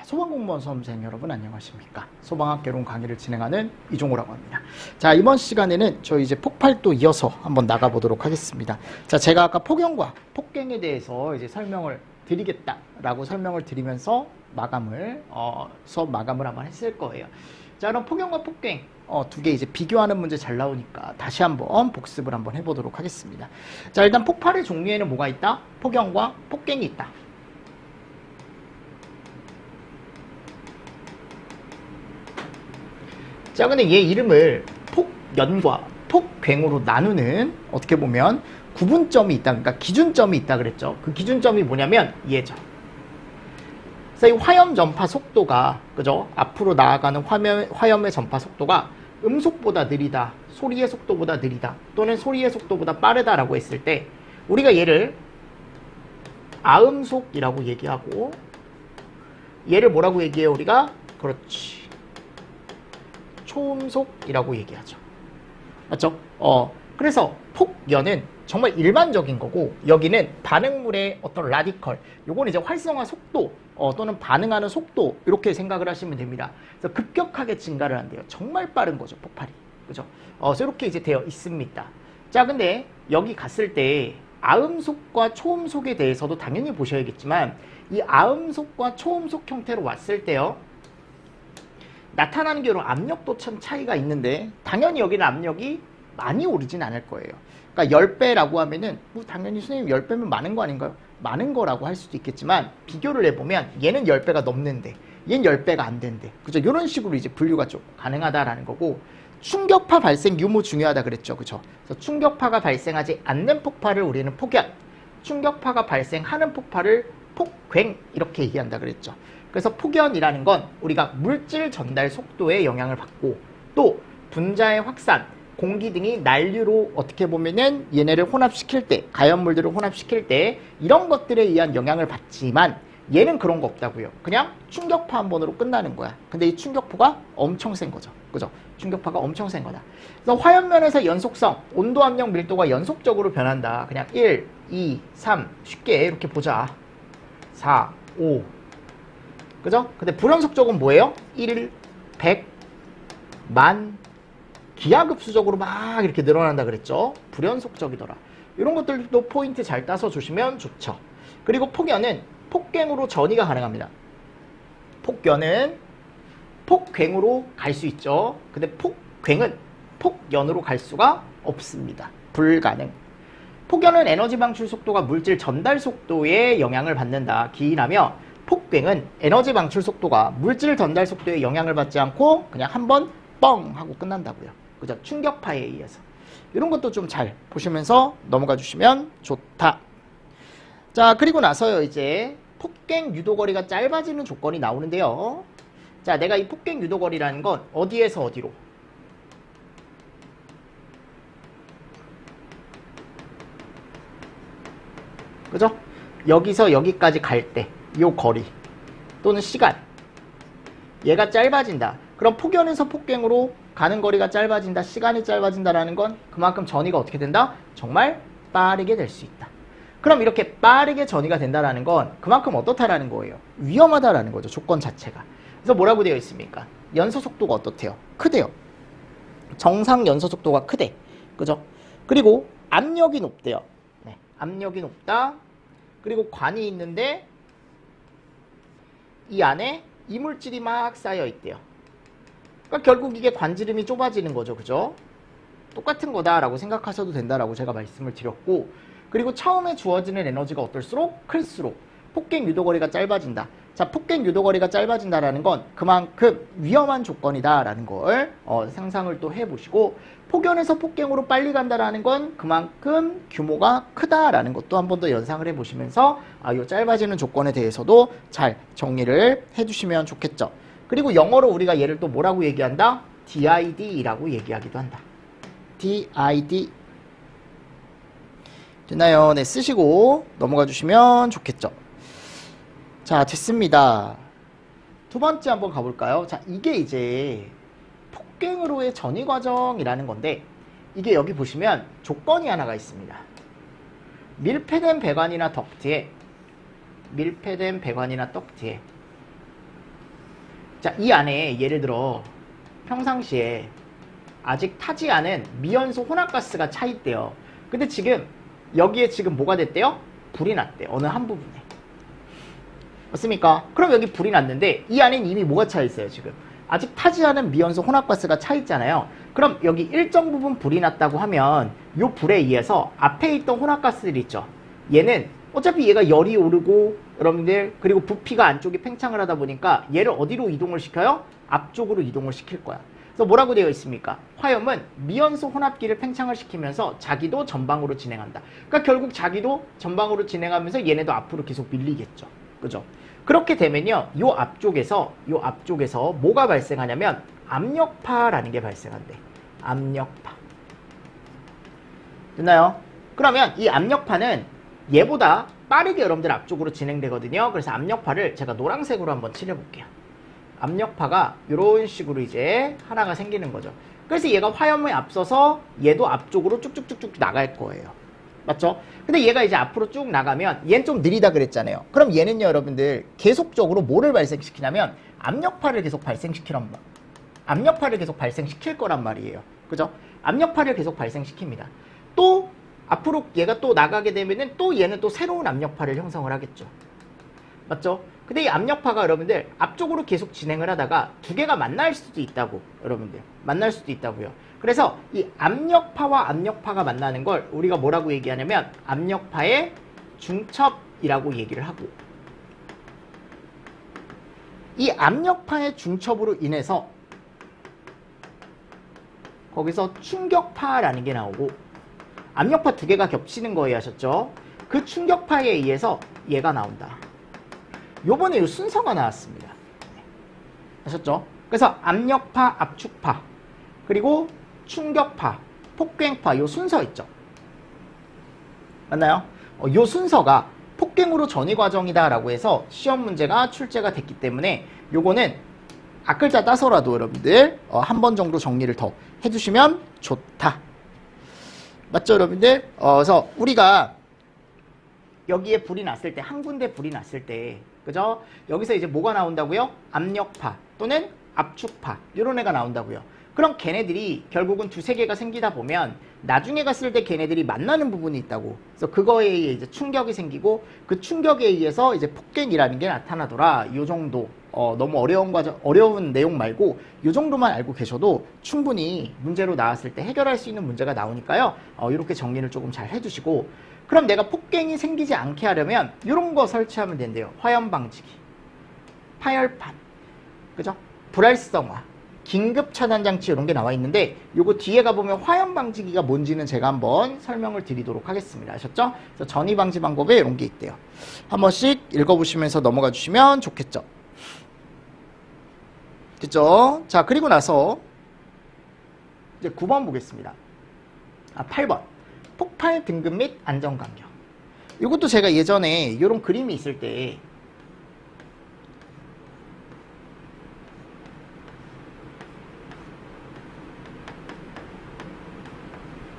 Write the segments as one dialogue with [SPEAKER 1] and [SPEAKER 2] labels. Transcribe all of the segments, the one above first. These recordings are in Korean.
[SPEAKER 1] 소방공무원 수험생 여러분 안녕하십니까. 소방학 개론 강의를 진행하는 이종호라고 합니다. 자, 이번 시간에는 저희 이제 폭발도 이어서 한번 나가보도록 하겠습니다. 자, 제가 아까 폭염과 폭갱에 대해서 이제 설명을 드리겠다라고 설명을 드리면서 수업 마감을 한번 했을 거예요. 자, 그럼 폭염과 폭갱 두 개 이제 비교하는 문제 잘 나오니까 다시 한번 복습을 한번 해보도록 하겠습니다. 자, 일단 폭발의 종류에는 뭐가 있다? 폭염과 폭갱이 있다. 자, 근데 얘 이름을 폭연과 폭괭으로 나누는 어떻게 보면 구분점이 있다. 그러니까 기준점이 있다 그랬죠. 그 기준점이 뭐냐면 얘죠. 그래서 이 화염 전파 속도가, 그죠? 앞으로 나아가는 화염의 전파 속도가 음속보다 느리다, 소리의 속도보다 느리다, 또는 소리의 속도보다 빠르다라고 했을 때 우리가 얘를 아음속이라고 얘기하고, 얘를 뭐라고 얘기해요? 우리가? 그렇지, 초음속이라고 얘기하죠. 맞죠? 그래서 폭연은 정말 일반적인 거고, 여기는 반응물의 어떤 라디컬, 요건 이제 활성화 속도 또는 반응하는 속도, 이렇게 생각을 하시면 됩니다. 그래서 급격하게 증가를 한대요. 정말 빠른 거죠, 폭발이. 그죠? 그래서 이렇게 이제 되어 있습니다. 자, 근데 여기 갔을 때 아음속과 초음속에 대해서도 당연히 보셔야겠지만, 이 아음속과 초음속 형태로 왔을 때요, 나타나는 게 여러 압력도 참 차이가 있는데, 당연히 여기는 압력이 많이 오르진 않을 거예요. 그러니까 10배라고 하면은 뭐 당연히 선생님 10배면 많은 거 아닌가요? 많은 거라고 할 수도 있겠지만, 비교를 해보면 얘는 10배가 넘는데 얘는 10배가 안 된대. 그죠? 이런 식으로 이제 분류가 좀 가능하다라는 거고, 충격파 발생 유무 중요하다 그랬죠. 그죠? 그래서 충격파가 발생하지 않는 폭발을 우리는 폭연, 충격파가 발생하는 폭발을 폭괭, 이렇게 얘기한다 그랬죠. 그래서 폭연이라는 건 우리가 물질 전달 속도에 영향을 받고, 또 분자의 확산, 공기 등이 난류로 어떻게 보면은 얘네를 혼합시킬 때, 가연물들을 혼합시킬 때 이런 것들에 의한 영향을 받지만, 얘는 그런 거 없다고요. 그냥 충격파 한 번으로 끝나는 거야. 근데 이 충격파가 엄청 센 거죠. 그죠? 충격파가 엄청 센 거다. 그래서 화염면에서 연속성, 온도, 압력, 밀도가 연속적으로 변한다. 그냥 1, 2, 3 쉽게 이렇게 보자. 4, 5. 그죠? 근데 불연속적은 뭐예요? 1, 100, 만, 기하급수적으로 막 이렇게 늘어난다 그랬죠? 불연속적이더라. 이런 것들도 포인트 잘 따서 주시면 좋죠. 그리고 폭연은 폭갱으로 전이가 가능합니다. 폭연은 폭괭으로 갈 수 있죠. 근데 폭괭은 폭연으로 갈 수가 없습니다. 불가능. 폭연은 에너지 방출 속도가 물질 전달 속도에 영향을 받는다. 기인하며, 폭괭은 에너지 방출 속도가 물질 전달 속도에 영향을 받지 않고 그냥 한번 뻥 하고 끝난다고요. 그죠? 충격파에 의해서. 이런 것도 좀 잘 보시면서 넘어가 주시면 좋다. 자, 그리고 나서요, 이제 폭갱 유도거리가 짧아지는 조건이 나오는데요. 자, 내가 이 폭갱 유도거리라는 건 어디에서 어디로? 그죠? 여기서 여기까지 갈 때 이 거리 또는 시간, 얘가 짧아진다. 그럼 폭연에서 폭갱으로 가는 거리가 짧아진다, 시간이 짧아진다라는 건 그만큼 전이가 어떻게 된다? 정말 빠르게 될 수 있다. 그럼 이렇게 빠르게 전이가 된다라는 건 그만큼 어떻다라는 거예요? 위험하다라는 거죠, 조건 자체가. 그래서 뭐라고 되어 있습니까? 연소 속도가 어떻대요? 크대요. 정상 연소 속도가 크대. 그죠? 그리고 압력이 높대요. 네, 압력이 높다. 그리고 관이 있는데 이 안에 이물질이 막 쌓여 있대요. 그러니까 결국 이게 관지름이 좁아지는 거죠. 그죠? 똑같은 거다라고 생각하셔도 된다라고 제가 말씀을 드렸고, 그리고 처음에 주어지는 에너지가 어떨수록 클수록 폭갱 유도거리가 짧아진다. 자, 폭갱 유도거리가 짧아진다라는 건 그만큼 위험한 조건이다라는 걸 상상을 또 해보시고, 폭연에서 폭갱으로 빨리 간다라는 건 그만큼 규모가 크다라는 것도 한 번 더 연상을 해보시면서 이 짧아지는 조건에 대해서도 잘 정리를 해주시면 좋겠죠. 그리고 영어로 우리가 얘를 또 뭐라고 얘기한다? DID라고 얘기하기도 한다. DID. 됐나요? 네, 쓰시고 넘어가 주시면 좋겠죠. 자, 됐습니다. 두 번째 한번 가볼까요? 자, 이게 이제 폭갱으로의 전이 과정이라는 건데, 이게 여기 보시면 조건이 하나가 있습니다. 밀폐된 배관이나 덕트에 자, 이 안에 예를 들어 평상시에 아직 타지 않은 미연소 혼합가스가 차 있대요. 근데 지금 여기에 지금 뭐가 됐대요? 불이 났대. 어느 한 부분에. 맞습니까? 그럼 여기 불이 났는데 이 안엔 이미 뭐가 차 있어요, 지금? 아직 타지 않은 미연소 혼합가스가 차 있잖아요. 그럼 여기 일정 부분 불이 났다고 하면 이 불에 의해서 앞에 있던 혼합가스들 있죠. 얘는 어차피 얘가 열이 오르고 여러분들 그리고 부피가 안쪽에 팽창을 하다 보니까 얘를 어디로 이동을 시켜요? 앞쪽으로 이동을 시킬 거야. 그래서 뭐라고 되어 있습니까? 화염은 미연소 혼합기를 팽창을 시키면서 자기도 전방으로 진행한다. 그러니까 결국 자기도 전방으로 진행하면서 얘네도 앞으로 계속 밀리겠죠. 그죠? 그렇게 되면요, 요 앞쪽에서 뭐가 발생하냐면 압력파라는 게 발생한대. 압력파. 됐나요? 그러면 이 압력파는 얘보다 빠르게 여러분들 앞쪽으로 진행되거든요. 그래서 압력파를 제가 노란색으로 한번 칠해볼게요. 압력파가 이런 식으로 이제 하나가 생기는 거죠. 그래서 얘가 화염에 앞서서 얘도 앞쪽으로 쭉쭉쭉쭉 나갈 거예요. 맞죠? 근데 얘가 이제 앞으로 쭉 나가면 얘는 좀 느리다 그랬잖아요. 그럼 얘는요, 여러분들 계속적으로 뭐를 발생시키냐면 압력파를 계속 발생시킬 거란 말이에요. 그죠? 압력파를 계속 발생시킵니다. 또 앞으로 얘가 또 나가게 되면은 또 얘는 또 새로운 압력파를 형성을 하겠죠. 맞죠? 근데 이 압력파가 여러분들 앞쪽으로 계속 진행을 하다가 두 개가 만날 수도 있다고, 여러분들. 만날 수도 있다고요. 그래서 이 압력파와 압력파가 만나는 걸 우리가 뭐라고 얘기하냐면 압력파의 중첩이라고 얘기를 하고, 이 압력파의 중첩으로 인해서 거기서 충격파라는 게 나오고, 압력파 두 개가 겹치는 거예요, 하셨죠? 그 충격파에 의해서 얘가 나온다. 요번에 이 순서가 나왔습니다. 아셨죠? 그래서 압력파, 압축파, 그리고 충격파, 폭갱파, 요 순서 있죠? 맞나요? 요 순서가 폭갱으로 전이 과정이다 라고 해서 시험 문제가 출제가 됐기 때문에 요거는 앞글자 따서라도 여러분들 한 번 정도 정리를 더 해주시면 좋다. 맞죠, 여러분들? 그래서 우리가 여기에 불이 났을 때, 한 군데 불이 났을 때, 그죠? 여기서 이제 뭐가 나온다고요? 압력파 또는 압축파, 이런 애가 나온다고요. 그럼 걔네들이 결국은 두세 개가 생기다 보면 나중에 갔을 때 걔네들이 만나는 부분이 있다고. 그래서 그거에 의해 이제 충격이 생기고 그 충격에 의해서 이제 폭갱이라는 게 나타나더라. 이 정도. 너무 어려운 내용 말고 이 정도만 알고 계셔도 충분히 문제로 나왔을 때 해결할 수 있는 문제가 나오니까요. 이렇게 정리를 조금 잘 해주시고, 그럼 내가 폭갱이 생기지 않게 하려면 이런 거 설치하면 된대요. 화염 방지기, 파열판, 그죠? 불활성화, 긴급 차단 장치 이런 게 나와 있는데 요거 뒤에 가보면 화염 방지기가 뭔지는 제가 한번 설명을 드리도록 하겠습니다. 아셨죠? 그래서 전이 방지 방법에 이런 게 있대요. 한 번씩 읽어보시면서 넘어가 주시면 좋겠죠? 됐죠? 자, 그리고 나서 이제 9번 보겠습니다. 8번. 폭발 등급 및 안전 간격. 이것도 제가 예전에 이런 그림이 있을 때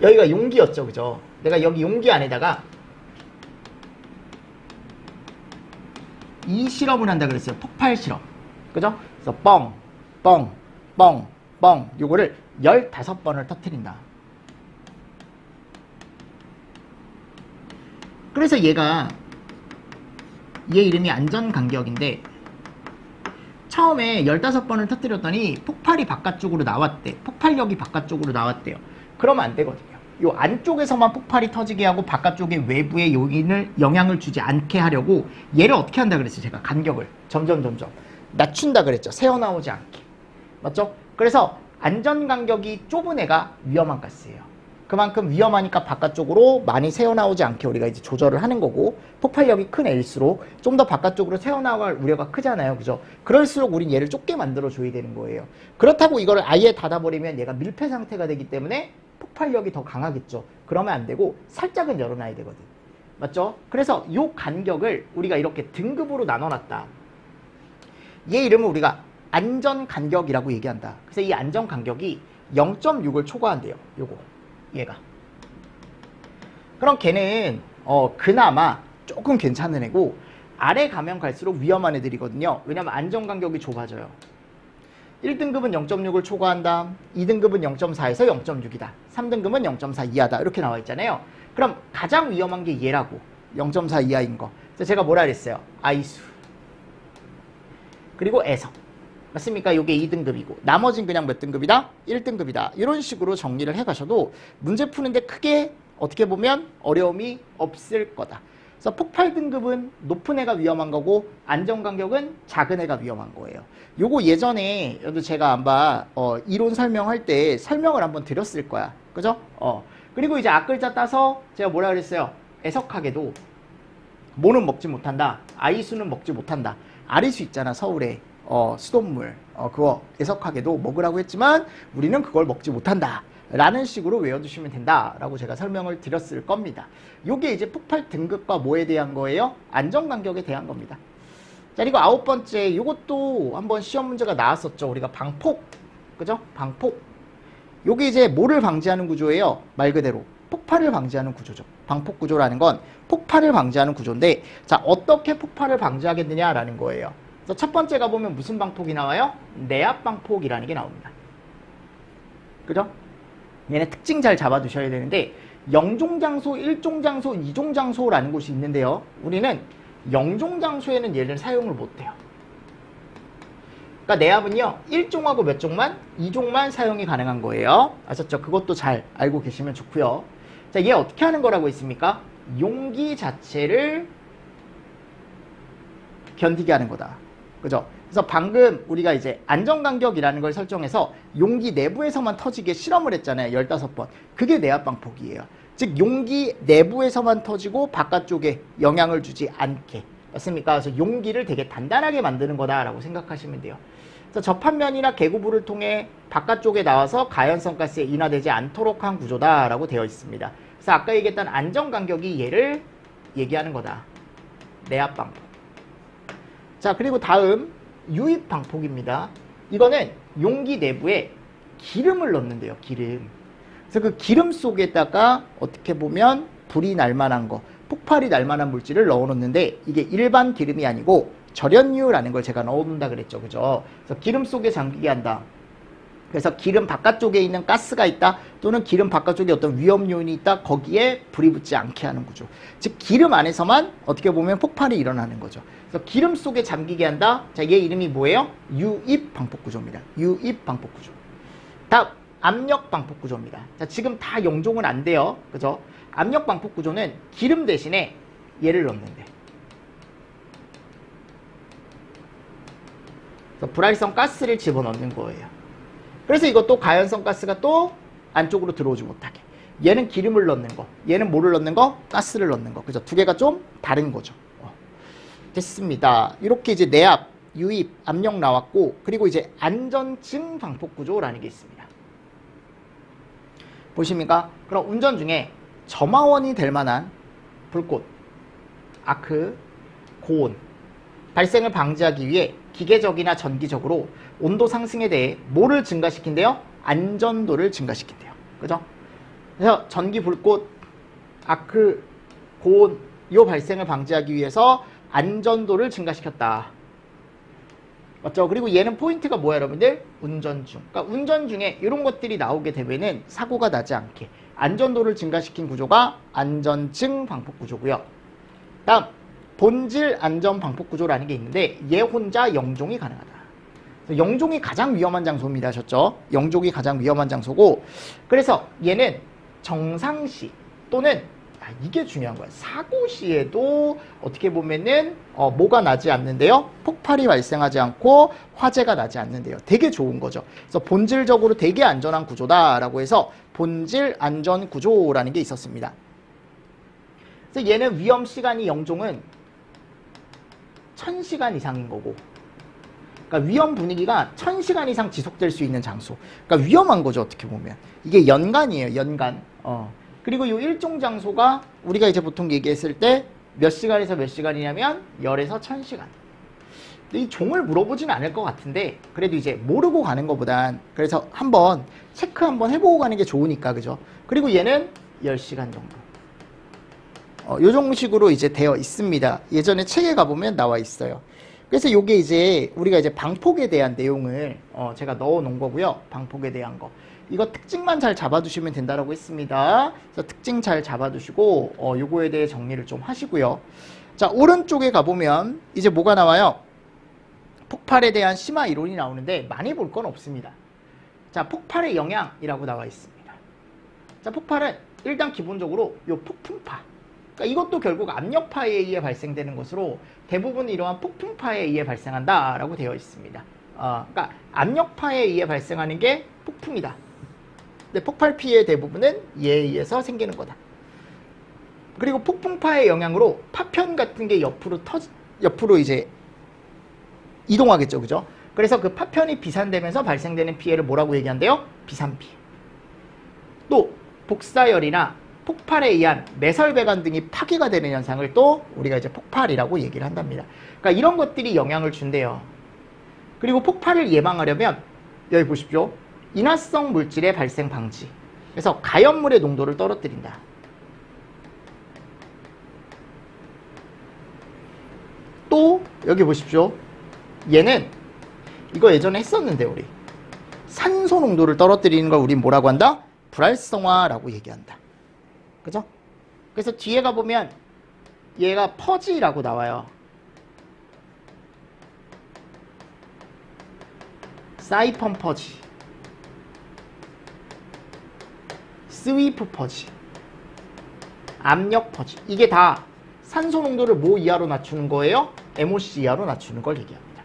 [SPEAKER 1] 여기가 용기였죠, 그죠? 내가 여기 용기 안에다가 이 실험을 한다 그랬어요. 폭발 실험. 그죠? 그래서 뻥, 뻥, 뻥, 뻥. 요거를 15번을 터뜨린다. 그래서 얘 이름이 안전간격인데 처음에 15번을 터뜨렸더니 폭발이 바깥쪽으로 나왔대. 폭발력이 바깥쪽으로 나왔대요. 그러면 안 되거든요. 요 안쪽에서만 폭발이 터지게 하고 바깥쪽에 외부에 영향을 주지 않게 하려고 얘를 어떻게 한다 그랬어요? 제가 간격을 점점 낮춘다 그랬죠. 새어나오지 않게. 맞죠? 그래서 안전간격이 좁은 애가 위험한 가스예요. 그만큼 위험하니까 바깥쪽으로 많이 새어나오지 않게 우리가 이제 조절을 하는 거고, 폭발력이 큰 애일수록 좀 더 바깥쪽으로 새어나갈 우려가 크잖아요. 그죠? 그럴수록 우린 얘를 좁게 만들어 줘야 되는 거예요. 그렇다고 이거를 아예 닫아버리면 얘가 밀폐 상태가 되기 때문에 폭발력이 더 강하겠죠. 그러면 안 되고 살짝은 열어놔야 되거든. 맞죠? 그래서 이 간격을 우리가 이렇게 등급으로 나눠놨다. 얘 이름을 우리가 안전간격이라고 얘기한다. 그래서 이 안전간격이 0.6을 초과한대요. 요거. 얘가. 그럼 걔는 그나마 조금 괜찮은 애고 아래 가면 갈수록 위험한 애들이거든요. 왜냐면 안전간격이 좁아져요. 1등급은 0.6을 초과한다. 2등급은 0.4에서 0.6이다. 3등급은 0.4 이하다. 이렇게 나와 있잖아요. 그럼 가장 위험한 게 얘라고. 0.4 이하인 거. 그래서 제가 뭐라 그랬어요? 아이수. 그리고 애석. 맞습니까? 이게 2등급이고 나머지는 그냥 몇 등급이다? 1등급이다. 이런 식으로 정리를 해가셔도 문제 푸는데 크게 어떻게 보면 어려움이 없을 거다. 그래서 폭발 등급은 높은 애가 위험한 거고 안전간격은 작은 애가 위험한 거예요. 요거 예전에 제가 아마 이론 설명할 때 설명을 한번 드렸을 거야. 그죠? 그리고 이제 앞글자 따서 제가 뭐라 그랬어요? 애석하게도 모는 먹지 못한다. 아이수는 먹지 못한다. 아리수 있잖아, 서울에. 수돗물. 그거 애석하게도 먹으라고 했지만 우리는 그걸 먹지 못한다. 라는 식으로 외워두시면 된다라고 제가 설명을 드렸을 겁니다. 요게 이제 폭발 등급과 뭐에 대한 거예요? 안전간격에 대한 겁니다. 자, 그리고 9번째, 요것도 한번 시험 문제가 나왔었죠. 우리가 방폭. 그죠? 방폭. 요게 이제 뭐를 방지하는 구조예요? 말 그대로 폭발을 방지하는 구조죠. 방폭 구조라는 건 폭발을 방지하는 구조인데, 자, 어떻게 폭발을 방지하겠느냐라는 거예요. 그래서 첫 번째 가보면 무슨 방폭이 나와요? 내압 방폭이라는 게 나옵니다. 그죠? 얘네 특징 잘 잡아두셔야 되는데 0종 장소, 1종 장소, 2종 장소라는 곳이 있는데요. 우리는 0종 장소에는 얘를 사용을 못해요. 그러니까 내압은요 1종하고 몇 종만? 2종만 사용이 가능한 거예요. 아셨죠? 그것도 잘 알고 계시면 좋고요. 자, 얘 어떻게 하는 거라고 했습니까? 용기 자체를 견디게 하는 거다. 그죠? 그래서 방금 우리가 이제 안전간격이라는 걸 설정해서 용기 내부에서만 터지게 실험을 했잖아요. 15번. 그게 내압 방폭이에요. 즉 용기 내부에서만 터지고 바깥쪽에 영향을 주지 않게. 맞습니까? 그래서 용기를 되게 단단하게 만드는 거다라고 생각하시면 돼요. 그래서 접합면이나 개구부를 통해 바깥쪽에 나와서 가연성 가스에 인화되지 않도록 한 구조다라고 되어 있습니다. 그래서 아까 얘기했던 안전간격이 얘를 얘기하는 거다. 내압 방폭. 자, 그리고 다음 유입 방폭입니다. 이거는 용기 내부에 기름을 넣는데요. 기름. 그래서 그 기름 속에다가 어떻게 보면 불이 날 만한 거, 폭발이 날 만한 물질을 넣어 놓는데 이게 일반 기름이 아니고 절연유라는 걸 제가 넣어 놓는다 그랬죠. 그죠? 그래서 기름 속에 잠기게 한다. 그래서 기름 바깥쪽에 있는 가스가 있다, 또는 기름 바깥쪽에 어떤 위험 요인이 있다, 거기에 불이 붙지 않게 하는 구조. 즉 기름 안에서만 어떻게 보면 폭발이 일어나는 거죠. 그래서 기름 속에 잠기게 한다. 자, 얘 이름이 뭐예요? 유입 방폭 구조입니다. 유입 방폭 구조. 다음 압력 방폭 구조입니다. 자, 지금 다 영종은 안 돼요. 그죠? 압력 방폭 구조는 기름 대신에 얘를 넣는데, 그래서 불활성 가스를 집어넣는 거예요. 그래서 이것도 가연성 가스가 또 안쪽으로 들어오지 못하게. 얘는 기름을 넣는 거, 얘는 뭐를 넣는 거? 가스를 넣는 거. 그죠? 두 개가 좀 다른 거죠. 됐습니다. 이렇게 이제 내압, 유입, 압력 나왔고, 그리고 이제 안전증 방폭 구조라는 게 있습니다. 보십니까? 그럼 운전 중에 점화원이 될 만한 불꽃, 아크, 고온 발생을 방지하기 위해 기계적이나 전기적으로 온도 상승에 대해 뭐를 증가시킨대요? 안전도를 증가시킨대요. 그죠? 그래서 전기, 불꽃, 아크, 고온 요 발생을 방지하기 위해서 안전도를 증가시켰다. 맞죠? 그리고 얘는 포인트가 뭐야, 여러분들? 운전 중. 그러니까 운전 중에 이런 것들이 나오게 되면은 사고가 나지 않게 안전도를 증가시킨 구조가 안전증 방폭 구조고요. 다음 본질 안전 방폭 구조라는 게 있는데 얘 혼자 영종이 가능하다. 영종이 가장 위험한 장소입니다. 아셨죠? 영종이 가장 위험한 장소고, 그래서 얘는 정상시 또는 이게 중요한 거야. 사고 시에도 어떻게 보면은 뭐가 나지 않는데요? 폭발이 발생하지 않고 화재가 나지 않는데요. 되게 좋은 거죠. 그래서 본질적으로 되게 안전한 구조다라고 해서 본질 안전 구조라는 게 있었습니다. 그래서 얘는 위험 시간이 영종은 1000시간 이상인 거고, 그러니까 위험 분위기가 1000시간 이상 지속될 수 있는 장소. 그러니까 위험한 거죠, 어떻게 보면. 이게 연간이에요, 연간. 그리고 이 일종 장소가 우리가 이제 보통 얘기했을 때 몇 시간에서 몇 시간이냐면 10에서 1000시간. 근데 이 종을 물어보지는 않을 것 같은데, 그래도 이제 모르고 가는 것보단 그래서 한번 체크 한번 해보고 가는 게 좋으니까, 그죠? 그리고 얘는 10시간 정도. 요 정식으로 이제 되어 있습니다. 예전에 책에 가보면 나와 있어요. 그래서 요게 이제 우리가 이제 방폭에 대한 내용을 제가 넣어 놓은 거고요. 방폭에 대한 거. 이거 특징만 잘 잡아두시면 된다라고 했습니다. 그래서 특징 잘 잡아두시고 요거에 대해 정리를 좀 하시고요. 자, 오른쪽에 가보면 이제 뭐가 나와요? 폭발에 대한 심화 이론이 나오는데 많이 볼 건 없습니다. 자, 폭발의 영향이라고 나와 있습니다. 자, 폭발은 일단 기본적으로 요 폭풍파. 그러니까 이것도 결국 압력파에 의해 발생되는 것으로 대부분 이러한 폭풍파에 의해 발생한다라고 되어 있습니다. 그러니까 압력파에 의해 발생하는 게 폭풍이다. 근데 폭발 피해의 대부분은 이에 의해서 생기는 거다. 그리고 폭풍파의 영향으로 파편 같은 게 옆으로 이제 이동하겠죠, 그죠? 그래서 그 파편이 비산되면서 발생되는 피해를 뭐라고 얘기한대요? 비산피해. 또 복사열이나 폭발에 의한 매설배관 등이 파괴가 되는 현상을 또 우리가 이제 폭발이라고 얘기를 한답니다. 그러니까 이런 것들이 영향을 준대요. 그리고 폭발을 예방하려면 여기 보십시오. 인화성 물질의 발생 방지. 그래서 가연물의 농도를 떨어뜨린다. 또 여기 보십시오. 얘는 이거 예전에 했었는데 우리 산소 농도를 떨어뜨리는 걸 우린 뭐라고 한다? 불활성화라고 얘기한다. 그죠? 그래서 뒤에 가보면 얘가 퍼지라고 나와요. 사이펀 퍼지, 스위프 퍼지, 압력 퍼지. 이게 다 산소 농도를 뭐 이하로 낮추는 거예요? MOC 이하로 낮추는 걸 얘기합니다.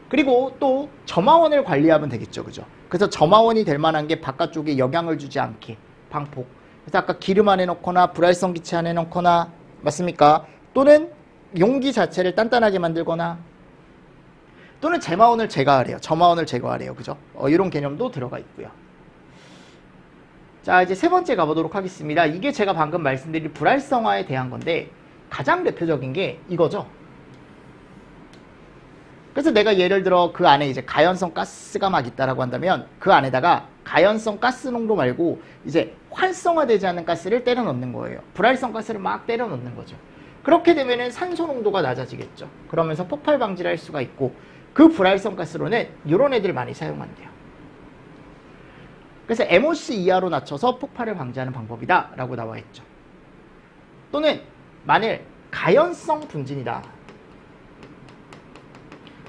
[SPEAKER 1] 그리고 또 점화원을 관리하면 되겠죠, 그죠? 그래서 점화원이 될 만한 게 바깥쪽에 영향을 주지 않게 방폭. 그래서 아까 기름 안에 넣거나 불활성 기체 안에 넣거나, 맞습니까? 또는 용기 자체를 단단하게 만들거나, 또는 제마원을 제거하래요. 점화원을 제거하래요, 그죠? 이런 개념도 들어가 있고요. 자, 이제 세 번째 가보도록 하겠습니다. 이게 제가 방금 말씀드린 불활성화에 대한 건데 가장 대표적인 게 이거죠. 그래서 내가 예를 들어 그 안에 이제 가연성 가스가 막 있다라고 한다면 그 안에다가 가연성 가스 농도 말고 이제 활성화되지 않는 가스를 때려 넣는 거예요. 불활성 가스를 막 때려 넣는 거죠. 그렇게 되면은 산소 농도가 낮아지겠죠. 그러면서 폭발 방지를 할 수가 있고, 그 불활성 가스로는 이런 애들 많이 사용한대요. 그래서 MOC 이하로 낮춰서 폭발을 방지하는 방법이다 라고 나와 있죠. 또는 만일 가연성 분진이다.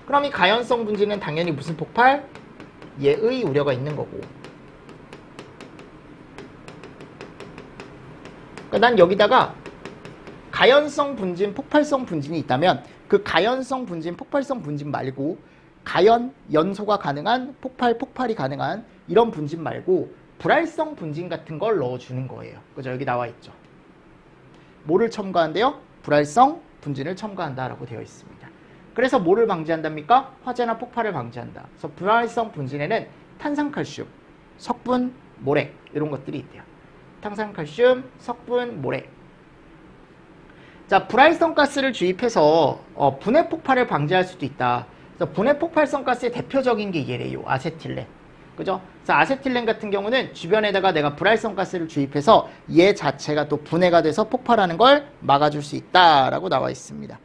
[SPEAKER 1] 그럼 이 가연성 분진은 당연히 무슨 폭발? 얘의 우려가 있는 거고. 그러니까 난 여기다가 가연성 분진, 폭발성 분진이 있다면 그 가연성 분진, 폭발성 분진 말고 가연, 연소가 가능한 폭발이 가능한 이런 분진 말고 불활성 분진 같은 걸 넣어주는 거예요. 그죠? 여기 나와 있죠. 뭐를 첨가한대요? 불활성 분진을 첨가한다라고 되어 있습니다. 그래서 뭐를 방지한답니까? 화재나 폭발을 방지한다. 그래서 불활성 분진에는 탄산칼슘, 석분, 모래 이런 것들이 있대요. 탄산칼슘, 석분, 모래. 자, 불활성 가스를 주입해서 분해 폭발을 방지할 수도 있다. 그래서 분해 폭발성 가스의 대표적인 게 얘래요. 아세틸렌. 그죠? 그래서 아세틸렌 같은 경우는 주변에다가 내가 불활성 가스를 주입해서 얘 자체가 또 분해가 돼서 폭발하는 걸 막아줄 수 있다라고 나와 있습니다.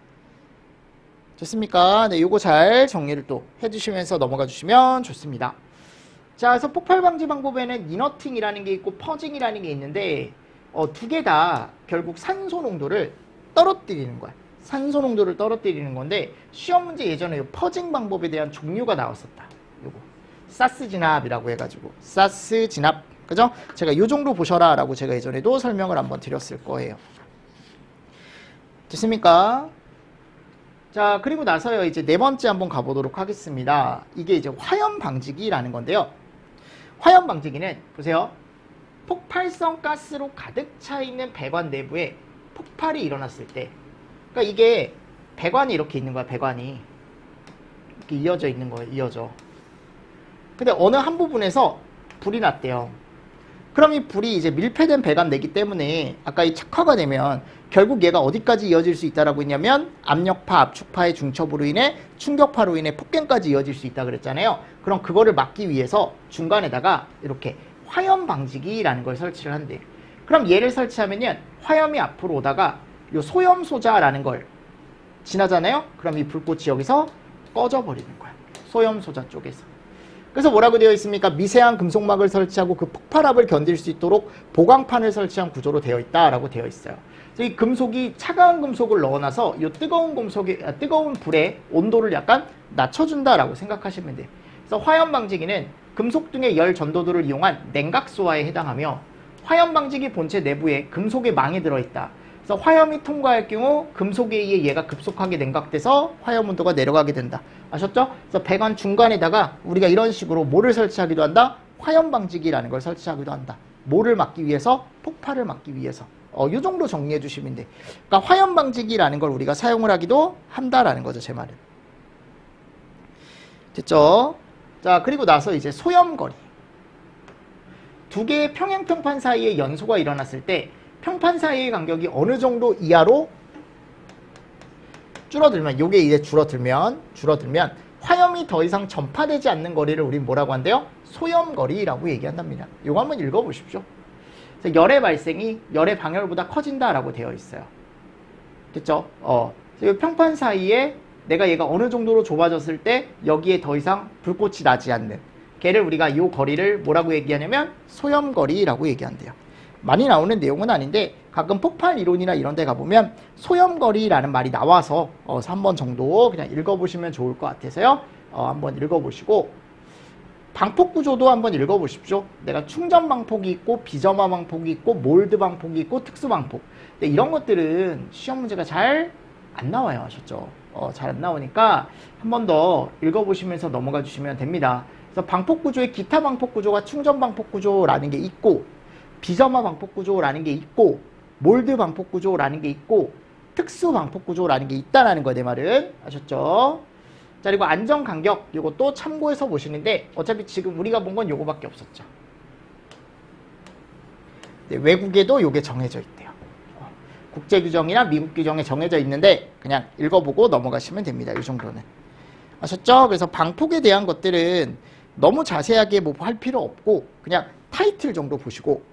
[SPEAKER 1] 좋습니까? 네, 요거 잘 정리를 또 해주시면서 넘어가 주시면 좋습니다. 자, 그래서 폭발 방지 방법에는 이너팅이라는 게 있고 퍼징이라는 게 있는데 두 개 다 결국 산소 농도를 떨어뜨리는 거야. 산소 농도를 떨어뜨리는 건데 시험 문제 예전에 요 퍼징 방법에 대한 종류가 나왔었다. 요거 사스 진압이라고 해가지고 사스 진압, 그죠? 제가 요 정도 보셔라 라고 제가 예전에도 설명을 한번 드렸을 거예요. 됐습니까? 자, 그리고 나서요 이제 네 번째 한번 가보도록 하겠습니다. 이게 이제 화염 방지기라는 건데요. 화염 방지기는 보세요. 폭발성 가스로 가득 차 있는 배관 내부에 폭발이 일어났을 때, 그러니까 이게 배관이 이렇게 있는 거야. 배관이 이렇게 이어져 있는 거예요. 이어져. 근데 어느 한 부분에서 불이 났대요. 그럼 이 불이 이제 밀폐된 배관 내기 때문에 아까 이 착화가 되면 결국 얘가 어디까지 이어질 수 있다라고 했냐면 압력파, 압축파의 중첩으로 인해 충격파로 인해 폭갱까지 이어질 수 있다 그랬잖아요. 그럼 그거를 막기 위해서 중간에다가 이렇게 화염 방지기라는 걸 설치를 한대. 그럼 얘를 설치하면은 화염이 앞으로 오다가 요 소염소자라는 걸 지나잖아요. 그럼 이 불꽃이 여기서 꺼져버리는 거야. 소염 소자 쪽에서. 그래서 뭐라고 되어 있습니까? 미세한 금속막을 설치하고 그 폭발압을 견딜 수 있도록 보강판을 설치한 구조로 되어 있다라고 되어 있어요. 그래서 이 금속이 차가운 금속을 넣어놔서 이 뜨거운 불의 온도를 약간 낮춰준다라고 생각하시면 돼요. 그래서 화염 방지기는 금속 등의 열 전도도를 이용한 냉각소화에 해당하며 화염 방지기 본체 내부에 금속의 망이 들어있다. 그래서 화염이 통과할 경우 금속에 의해 얘가 급속하게 냉각돼서 화염 온도가 내려가게 된다. 아셨죠? 그래서 배관 중간에다가 우리가 이런 식으로 뭐를 설치하기도 한다? 화염 방지기라는 걸 설치하기도 한다. 뭐를 막기 위해서? 폭발을 막기 위해서. 이 정도 정리해 주시면 돼. 그러니까 화염 방지기라는 걸 우리가 사용을 하기도 한다라는 거죠, 제 말은. 됐죠? 자, 그리고 나서 이제 소염거리. 두 개의 평행평판 사이에 연소가 일어났을 때 평판 사이의 간격이 어느 정도 이하로 줄어들면, 요게 이제 줄어들면 화염이 더 이상 전파되지 않는 거리를 우린 뭐라고 한대요? 소염거리라고 얘기한답니다. 요거 한번 읽어보십시오. 그래서 열의 발생이 열의 방열보다 커진다라고 되어 있어요. 됐죠? 이 평판 사이에 내가 얘가 어느 정도로 좁아졌을 때 여기에 더 이상 불꽃이 나지 않는 걔를 우리가 이 거리를 뭐라고 얘기하냐면 소염거리라고 얘기한대요. 많이 나오는 내용은 아닌데 가끔 폭발 이론이나 이런 데 가보면 소염거리라는 말이 나와서 한 번 정도 그냥 읽어보시면 좋을 것 같아서요. 한번 읽어보시고 방폭 구조도 한번 읽어보십시오. 내가 충전 방폭이 있고 비점화 방폭이 있고 몰드 방폭이 있고 특수 방폭. 근데 이런 것들은 시험 문제가 잘 안 나와요. 아셨죠? 잘 안 나오니까 한 번 더 읽어보시면서 넘어가 주시면 됩니다. 그래서 방폭 구조에 기타 방폭 구조가 충전 방폭 구조라는 게 있고 비점화 방폭 구조라는 게 있고 몰드 방폭 구조라는 게 있고 특수 방폭 구조라는 게 있다라는 거예요. 내 말은. 아셨죠? 자, 그리고 안전 간격 이것도 참고해서 보시는데 어차피 지금 우리가 본 건 요거밖에 없었죠. 네, 외국에도 요게 정해져 있대요. 국제 규정이나 미국 규정에 정해져 있는데 그냥 읽어보고 넘어가시면 됩니다. 이 정도는. 아셨죠? 그래서 방폭에 대한 것들은 너무 자세하게 뭐 할 필요 없고 그냥 타이틀 정도 보시고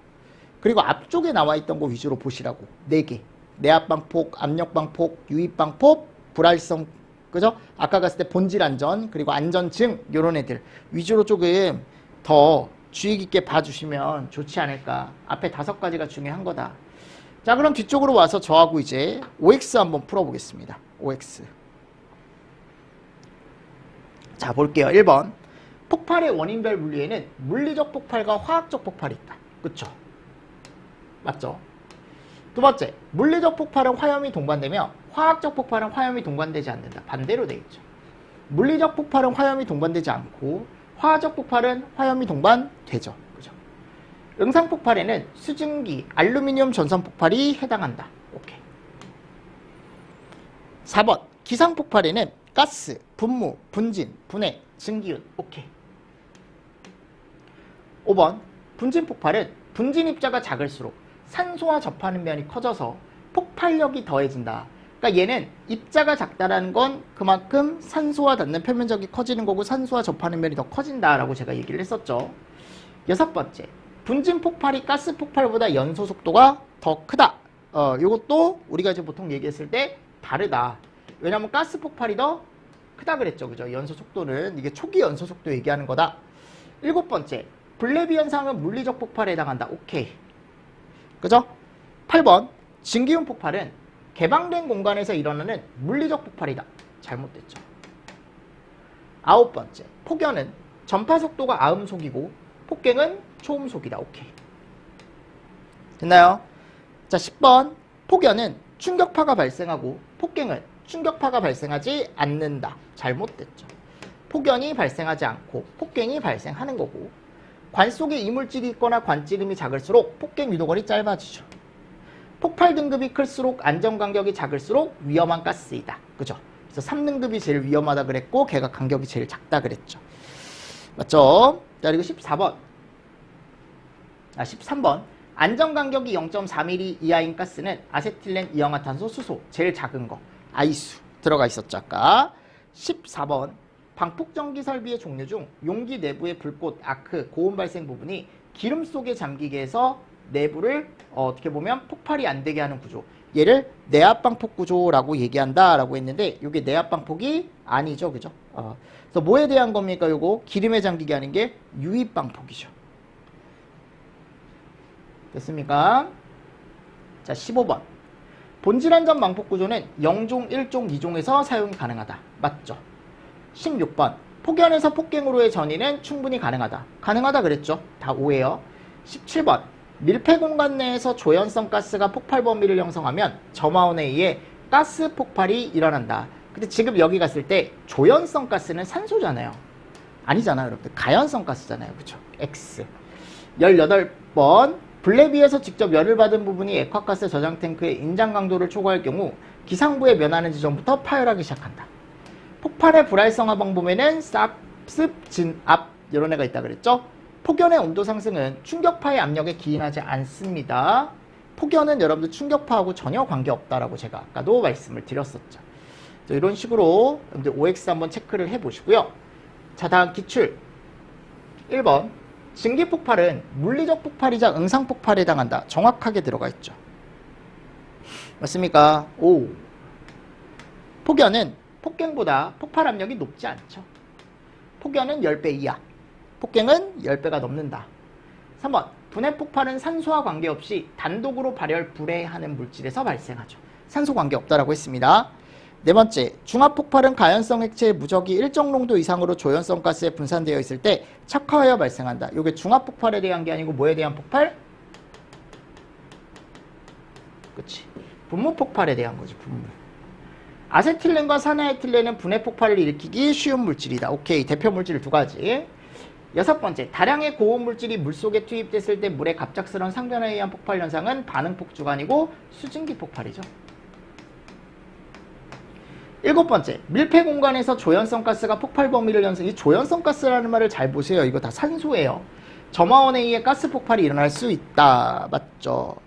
[SPEAKER 1] 그리고 앞쪽에 나와 있던 거 위주로 보시라고. 4개. 내압 방폭, 압력 방폭, 유입 방폭, 불활성, 그죠? 아까 갔을 때 본질 안전, 그리고 안전증 요런 애들 위주로 조금 더 주의 깊게 봐주시면 좋지 않을까. 앞에 5가지가 중요한 거다. 자, 그럼 뒤쪽으로 와서 저하고 이제 OX 한번 풀어보겠습니다. OX. 자, 볼게요. 1번. 폭발의 원인별 분류에는 물리적 폭발과 화학적 폭발이 있다. 그쵸? 맞죠? 두 번째, 물리적 폭발은 화염이 동반되며 화학적 폭발은 화염이 동반되지 않는다. 반대로 되어 있죠. 물리적 폭발은 화염이 동반되지 않고 화학적 폭발은 화염이 동반되죠. 그죠? 응상 폭발에는 수증기, 알루미늄 전선 폭발이 해당한다. 오케이. 4번, 기상 폭발에는 가스, 분무, 분진, 분해, 증기윤. 오케이. 5번, 분진 폭발은 분진 입자가 작을수록 산소와 접하는 면이 커져서 폭발력이 더해진다. 그러니까 얘는 입자가 작다라는 건 그만큼 산소와 닿는 표면적이 커지는 거고 산소와 접하는 면이 더 커진다라고 제가 얘기를 했었죠. 6번째, 분진 폭발이 가스 폭발보다 연소 속도가 더 크다. 이것도 우리가 이제 보통 얘기했을 때 다르다. 왜냐면 가스 폭발이 더 크다 그랬죠. 그죠? 연소 속도는 이게 초기 연소 속도 얘기하는 거다. 7번째, 블레비 현상은 물리적 폭발에 해당한다. 오케이. 그죠? 8번, 증기윤 폭발은 개방된 공간에서 일어나는 물리적 폭발이다. 잘못됐죠. 9번째, 폭연은 전파 속도가 아음속이고 폭갱은 초음속이다. 오케이. 됐나요? 자, 10번, 폭연은 충격파가 발생하고 폭갱은 충격파가 발생하지 않는다. 잘못됐죠. 폭연이 발생하지 않고 폭갱이 발생하는 거고 관 속에 이물질이 있거나 관찌름이 작을수록 폭갱 유도거리 짧아지죠. 폭발 등급이 클수록 안전 간격이 작을수록 위험한 가스이다. 그죠? 그래서 3등급이 제일 위험하다 그랬고 걔가 간격이 제일 작다 그랬죠. 맞죠? 자, 그리고 13번. 안전 간격이 0.4mm 이하인 가스는 아세틸렌, 이氧화탄소, 수소. 제일 작은 거. 아이수 들어가 있었죠, 아까. 14번. 방폭전기 설비의 종류 중 용기 내부의 불꽃, 아크, 고온 발생 부분이 기름 속에 잠기게 해서 내부를 어떻게 보면 폭발이 안 되게 하는 구조. 얘를 내압방폭 구조라고 얘기한다라고 했는데 이게 내압방폭이 아니죠. 그죠? 그래서 뭐에 대한 겁니까? 요거 기름에 잠기게 하는 게 유입방폭이죠. 됐습니까? 자, 15번. 본질 안전 방폭 구조는 0종, 1종, 2종에서 사용이 가능하다. 맞죠? 16번. 폭연에서 폭갱으로의 전이는 충분히 가능하다. 가능하다 그랬죠? 다 오해요. 17번. 밀폐 공간 내에서 조연성 가스가 폭발 범위를 형성하면 점화원에 의해 가스 폭발이 일어난다. 근데 지금 여기 갔을 때 조연성 가스는 산소잖아요. 아니잖아요, 여러분들. 가연성 가스잖아요. 그쵸? X. 18번. 블레비에서 직접 열을 받은 부분이 액화가스 저장 탱크의 인장 강도를 초과할 경우 기상부에 면하는 지점부터 파열하기 시작한다. 폭발의 불활성화 방법에는 쌉습, 진압 이런 애가 있다 그랬죠? 폭연의 온도 상승은 충격파의 압력에 기인하지 않습니다. 폭연은 여러분들 충격파하고 전혀 관계없다라고 제가 아까도 말씀을 드렸었죠. 이런 식으로 여러분들 OX 한번 체크를 해보시고요. 자, 다음 기출 1번. 증기 폭발은 물리적 폭발이자 응상 폭발에 해당한다. 정확하게 들어가 있죠. 맞습니까? 오. 폭연은 폭갱보다 폭발 압력이 높지 않죠. 폭연은 10배 이하. 폭갱은 10배가 넘는다. 3번. 분해 폭발은 산소와 관계없이 단독으로 발열, 불해하는 물질에서 발생하죠. 산소 관계없다라고 했습니다. 네 번째, 중합 폭발은 가연성 액체의 무적이 일정 농도 이상으로 조연성 가스에 분산되어 있을 때 착화하여 발생한다. 이게 중합 폭발에 대한 게 아니고 뭐에 대한 폭발? 그치. 분무 폭발에 대한 거지, 분무. 아세틸렌과 산화에틸렌은 분해 폭발을 일으키기 쉬운 물질이다. 오케이, 대표 물질 두 가지. 6번째, 다량의 고온 물질이 물속에 투입됐을 때 물의 갑작스러운 상변에 의한 폭발 현상은 반응폭주가 아니고 수증기 폭발이죠. 7번째, 밀폐 공간에서 조연성 가스가 폭발 범위를 형성. 이 조연성 가스라는 말을 잘 보세요. 이거 다 산소예요. 점화원에 의해 가스 폭발이 일어날 수 있다. 맞죠?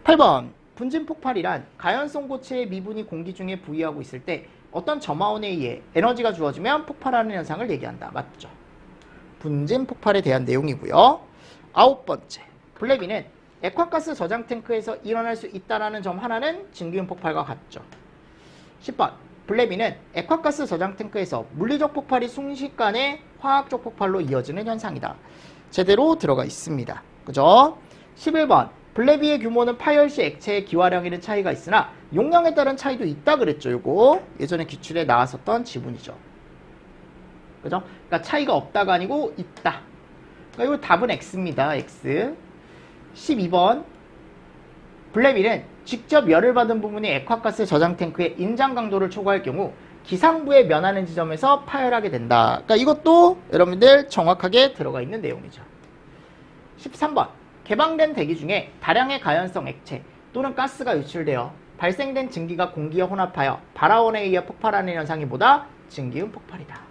[SPEAKER 1] 8번, 분진 폭발이란 가연성 고체의 미분이 공기 중에 부위하고 있을 때 어떤 점화원에 의해 에너지가 주어지면 폭발하는 현상을 얘기한다. 맞죠? 분진 폭발에 대한 내용이고요. 9번째, 블레비는 액화가스 저장 탱크에서 일어날 수 있다는 점 하나는 증기윤 폭발과 같죠. 10번, 블레비는 액화가스 저장 탱크에서 물리적 폭발이 순식간에 화학적 폭발로 이어지는 현상이다. 제대로 들어가 있습니다. 그죠? 11번, 블레비의 규모는 파열 시 액체의 기화량에는 차이가 있으나 용량에 따른 차이도 있다 그랬죠. 요거 예전에 기출에 나왔었던 지문이죠. 그죠? 그러니까 차이가 없다가 아니고 있다. 그러니까 이거 답은 X입니다. X. 12번, 블레비는 직접 열을 받은 부분이 액화가스 저장 탱크의 인장 강도를 초과할 경우 기상부에 면하는 지점에서 파열하게 된다. 그러니까 이것도 여러분들 정확하게 들어가 있는 내용이죠. 13번, 개방된 대기 중에 다량의 가연성 액체 또는 가스가 유출되어 발생된 증기가 공기와 혼합하여 발화원에 의해 폭발하는 현상이 보다 증기윤 폭발이다.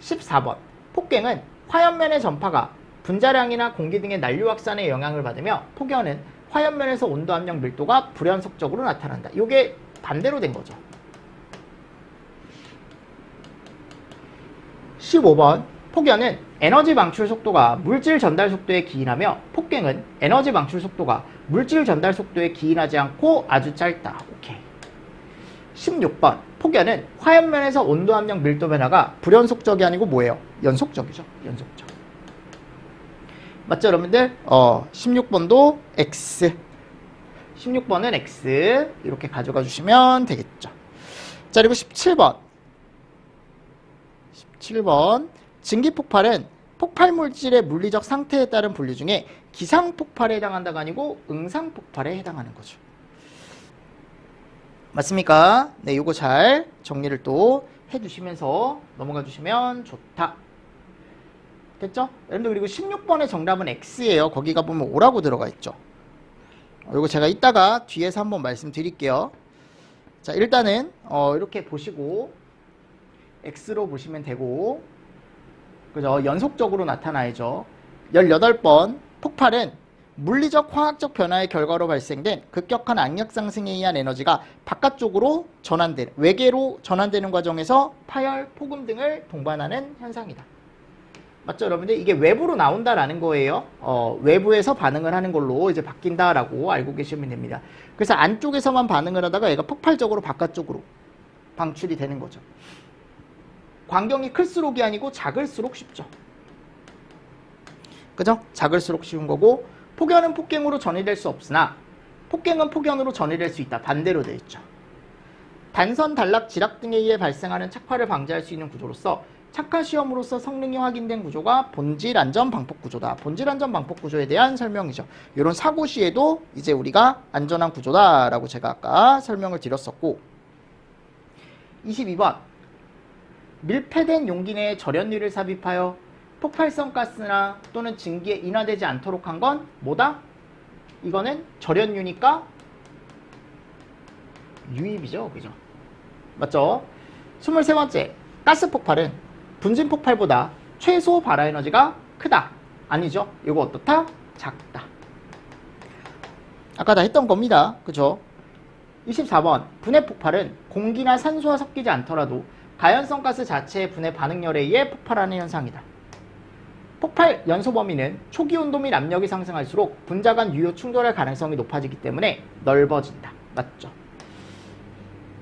[SPEAKER 1] 14번, 폭갱은 화염면의 전파가 분자량이나 공기 등의 난류 확산에 영향을 받으며 폭연은 화염면에서 온도, 압력, 밀도가 불연속적으로 나타난다. 이게 반대로 된 거죠. 15번, 폭연은 에너지 방출 속도가 물질 전달 속도에 기인하며 폭갱은 에너지 방출 속도가 물질 전달 속도에 기인하지 않고 아주 짧다. 오케이. 16번, 폭연은 화염면에서 온도, 압력, 밀도 변화가 불연속적이 아니고 뭐예요? 연속적이죠. 연속적. 맞죠, 여러분들? 16번도 X. 16번은 X. 이렇게 가져가 주시면 되겠죠. 자, 그리고 17번. 17번. 증기 폭발은 폭발 물질의 물리적 상태에 따른 분류 중에 기상 폭발에 해당한다가 아니고 응상 폭발에 해당하는 거죠. 맞습니까? 네, 요거 잘 정리를 또 해주시면서 넘어가 주시면 좋다. 됐죠? 여러분들 그리고 16번의 정답은 X예요. 거기 가보면 O라고 들어가 있죠. 요거 제가 이따가 뒤에서 한번 말씀드릴게요. 자, 일단은 이렇게 보시고 X로 보시면 되고, 그죠? 연속적으로 나타나야죠. 18번, 폭발은 물리적 화학적 변화의 결과로 발생된 급격한 압력 상승에 의한 에너지가 바깥쪽으로 전환되는, 외계로 전환되는 과정에서 파열, 폭음 등을 동반하는 현상이다. 맞죠, 여러분들? 이게 외부로 나온다라는 거예요. 외부에서 반응을 하는 걸로 이제 바뀐다라고 알고 계시면 됩니다. 그래서 안쪽에서만 반응을 하다가 얘가 폭발적으로 바깥쪽으로 방출이 되는 거죠. 광경이 클수록이 아니고 작을수록 쉽죠. 그죠? 작을수록 쉬운 거고, 폭염은 폭갱으로 전이될 수 없으나 폭갱은 폭염으로 전이될 수 있다. 반대로 되어 있죠. 단선, 단락, 지락 등에 의해 발생하는 착화를 방지할 수 있는 구조로서 착화 시험으로서 성능이 확인된 구조가 본질 안전 방폭 구조다. 본질 안전 방폭 구조에 대한 설명이죠. 이런 사고 시에도 이제 우리가 안전한 구조다라고 제가 아까 설명을 드렸었고, 22번 밀폐된 용기 내에 절연유를 삽입하여 폭발성 가스나 또는 증기에 인화되지 않도록 한 건 뭐다? 이거는 절연유니까 유입이죠. 그죠? 맞죠? 23번째 가스 폭발은 분진 폭발보다 최소 발화 에너지가 크다. 아니죠? 이거 어떻다? 작다. 아까 다 했던 겁니다. 그죠? 24번 분해 폭발은 공기나 산소와 섞이지 않더라도 가연성 가스 자체의 분해 반응열에 의해 폭발하는 현상이다. 폭발 연소 범위는 초기 온도 및 압력이 상승할수록 분자 간 유효 충돌할 가능성이 높아지기 때문에 넓어진다. 맞죠?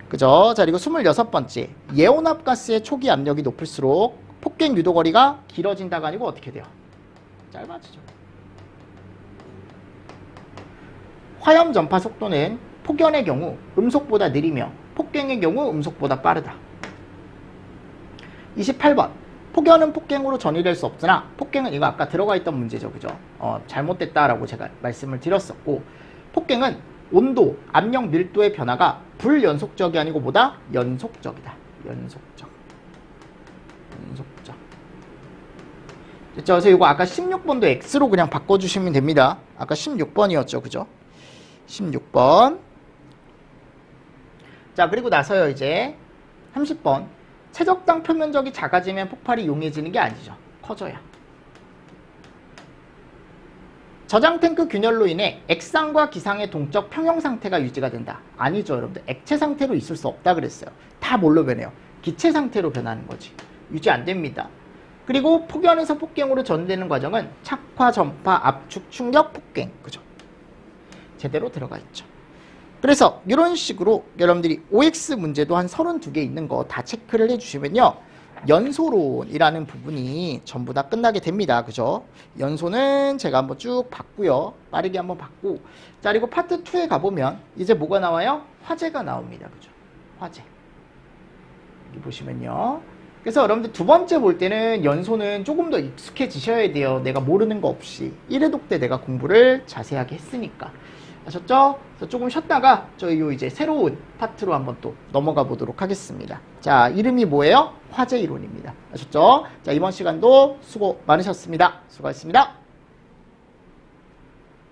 [SPEAKER 1] 그죠? 자, 그리고 26번째. 예온압가스의 초기 압력이 높을수록 폭갱 유도거리가 길어진다가 아니고 어떻게 돼요? 짧아지죠. 화염 전파 속도는 폭연의 경우 음속보다 느리며 폭갱의 경우 음속보다 빠르다. 28번. 폭연은 폭갱으로 전이될 수 없으나 폭갱은 이거 아까 들어가 있던 문제죠. 그죠? 잘못됐다라고 제가 말씀을 드렸었고, 폭갱은 온도, 압력, 밀도의 변화가 불연속적이 아니고 뭐다? 연속적이다. 연속적. 됐죠? 그래서 이거 아까 16번도 X로 그냥 바꿔주시면 됩니다. 아까 16번이었죠. 그죠? 16번. 자, 그리고 나서요, 이제 30번. 최적당 표면적이 작아지면 폭발이 용이해지는 게 아니죠. 커져야. 저장 탱크 균열로 인해 액상과 기상의 동적 평형 상태가 유지가 된다. 아니죠, 여러분들. 액체 상태로 있을 수 없다 그랬어요. 다 뭘로 변해요? 기체 상태로 변하는 거지. 유지 안 됩니다. 그리고 폭연에서 폭갱으로 전되는 과정은 착화, 전파, 압축, 충격, 폭갱. 그죠? 제대로 들어가 있죠. 그래서 이런 식으로 여러분들이 OX 문제도 한 32개 있는 거 다 체크를 해주시면요. 연소론이라는 부분이 전부 다 끝나게 됩니다. 그죠? 연소는 제가 한번 쭉 봤고요. 빠르게 한번 봤고. 자, 그리고 파트 2에 가보면 이제 뭐가 나와요? 화재가 나옵니다. 그죠? 화재. 여기 보시면요. 그래서 여러분들 두 번째 볼 때는 연소는 조금 더 익숙해지셔야 돼요. 내가 모르는 거 없이. 1회독 때 내가 공부를 자세하게 했으니까. 아셨죠? 그래서 조금 쉬었다가 저희 요 이제 새로운 파트로 한번 또 넘어가 보도록 하겠습니다. 자, 이름이 뭐예요? 화재 이론입니다. 아셨죠? 자, 이번 시간도 수고 많으셨습니다. 수고하셨습니다.